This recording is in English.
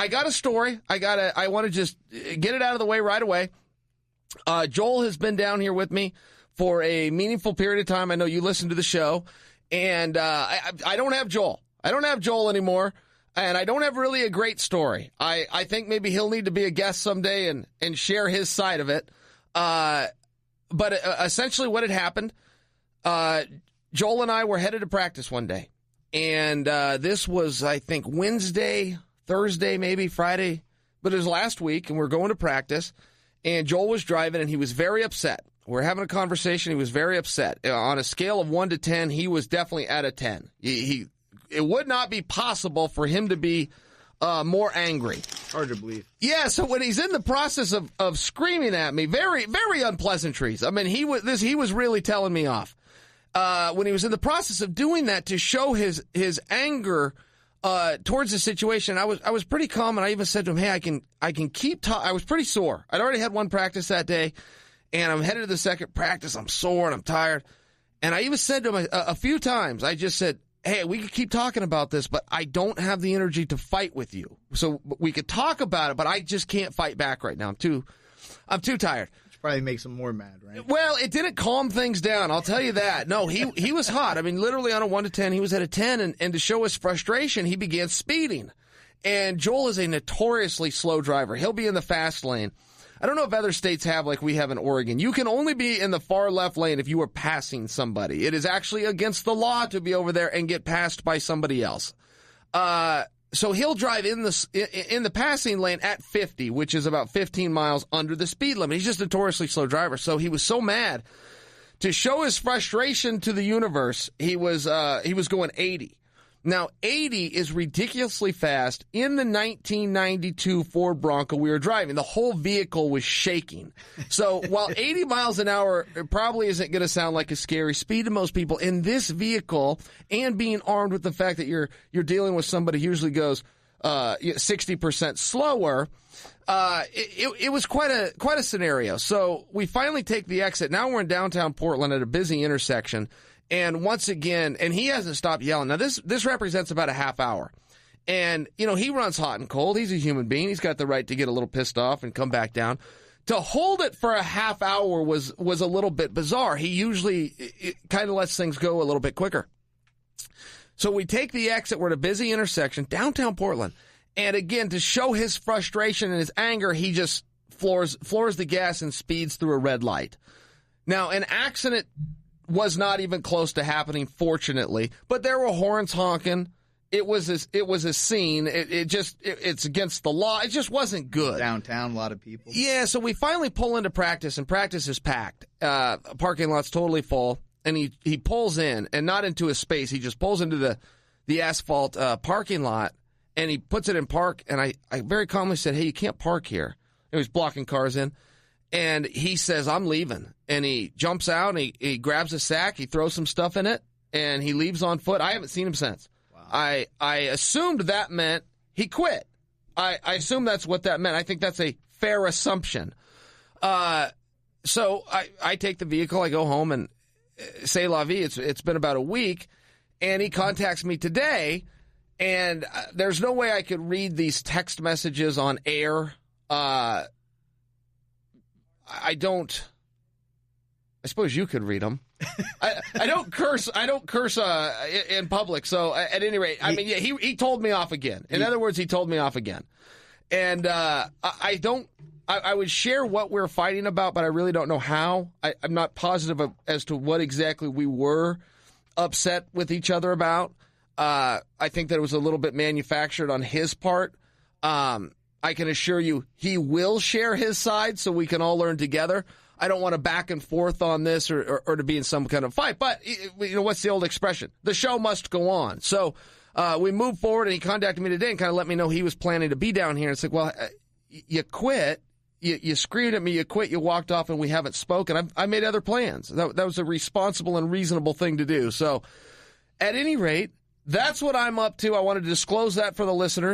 I got a story. I want to just get it out of the way right away. Joel has been down here with me for a meaningful period of time. I know you listen to the show, and I don't have Joel. I don't have Joel anymore, and I don't have really a great story. I think maybe he'll need to be a guest someday and share his side of it. But essentially what had happened, Joel and I were headed to practice one day, and this was, I think, Wednesday, Thursday, maybe Friday, but it was last week, and we're going to practice, and Joel was driving, and he was very upset. We're having a conversation. He was very upset. On a scale of 1 to 10, he was definitely at a 10. It would not be possible for him to be more angry. Hard to believe. Yeah, so when he's in the process of screaming at me, very, very unpleasantries. I mean, he was really telling me off. When he was in the process of doing that to show his anger towards the situation, I was pretty calm, and I even said to him, "Hey, I can keep talking." I was pretty sore. I'd already had one practice that day, and I'm headed to the second practice. I'm sore and I'm tired, and I even said to him a few times. I just said, "Hey, we could keep talking about this, but I don't have the energy to fight with you. So we could talk about it, but I just can't fight back right now. I'm too tired." Which probably makes him more mad, right? Well, it didn't calm things down, I'll tell you that. No, he was hot. I mean, literally on a 1 to 10, he was at a 10, and to show his frustration, he began speeding. And Joel is a notoriously slow driver. He'll be in the fast lane. I don't know if other states have like we have in Oregon. You can only be in the far left lane if you are passing somebody. It is actually against the law to be over there and get passed by somebody else. So he'll drive in the passing lane at 50, which is about 15 miles under the speed limit. He's just a notoriously slow driver. So he was so mad. To show his frustration to the universe, he was going 80. Now, 80 is ridiculously fast. In the 1992 Ford Bronco we were driving, the whole vehicle was shaking. So while 80 miles an hour probably isn't going to sound like a scary speed to most people, in this vehicle, and being armed with the fact that you're dealing with somebody who usually goes 60% slower, it was quite a scenario. So we finally take the exit. Now we're in downtown Portland at a busy intersection. And once again, and he hasn't stopped yelling. Now, this represents about a half hour. And, he runs hot and cold. He's a human being. He's got the right to get a little pissed off and come back down. To hold it for a half hour was a little bit bizarre. He usually kind of lets things go a little bit quicker. So we take the exit. We're at a busy intersection, downtown Portland. And again, to show his frustration and his anger, he just floors the gas and speeds through a red light. Now, an accident was not even close to happening, fortunately, but there were horns honking. It was a scene. It's against the law. It just wasn't good. Downtown, a lot of people. Yeah, so we finally pull into practice, and practice is packed. Parking lot's totally full, and he pulls in, and not into a space. He just pulls into the asphalt parking lot, and he puts it in park, and I very calmly said, "Hey, you can't park here." He was blocking cars in. And he says, "I'm leaving." And he jumps out, and he grabs a sack, he throws some stuff in it, and he leaves on foot. I haven't seen him since. Wow. I assumed that meant he quit. I assume that's what that meant. I think that's a fair assumption. So I take the vehicle, I go home, and say la vie. It's been about a week, and he contacts me today, and there's no way I could read these text messages on air. I suppose you could read them. I don't curse in public. So at any rate, I mean, yeah, he told me off again. In other words, he told me off again. And I would share what we're fighting about, but I really don't know how. I'm not positive as to what exactly we were upset with each other about. I think that it was a little bit manufactured on his part. I can assure you he will share his side so we can all learn together. I don't want to back and forth on this or to be in some kind of fight. But, what's the old expression? The show must go on. So we moved forward, and he contacted me today and kind of let me know he was planning to be down here. And it's like, well, you quit. You screamed at me, you quit, you walked off, and we haven't spoken. I made other plans. That was a responsible and reasonable thing to do. So at any rate, that's what I'm up to. I wanted to disclose that for the listeners.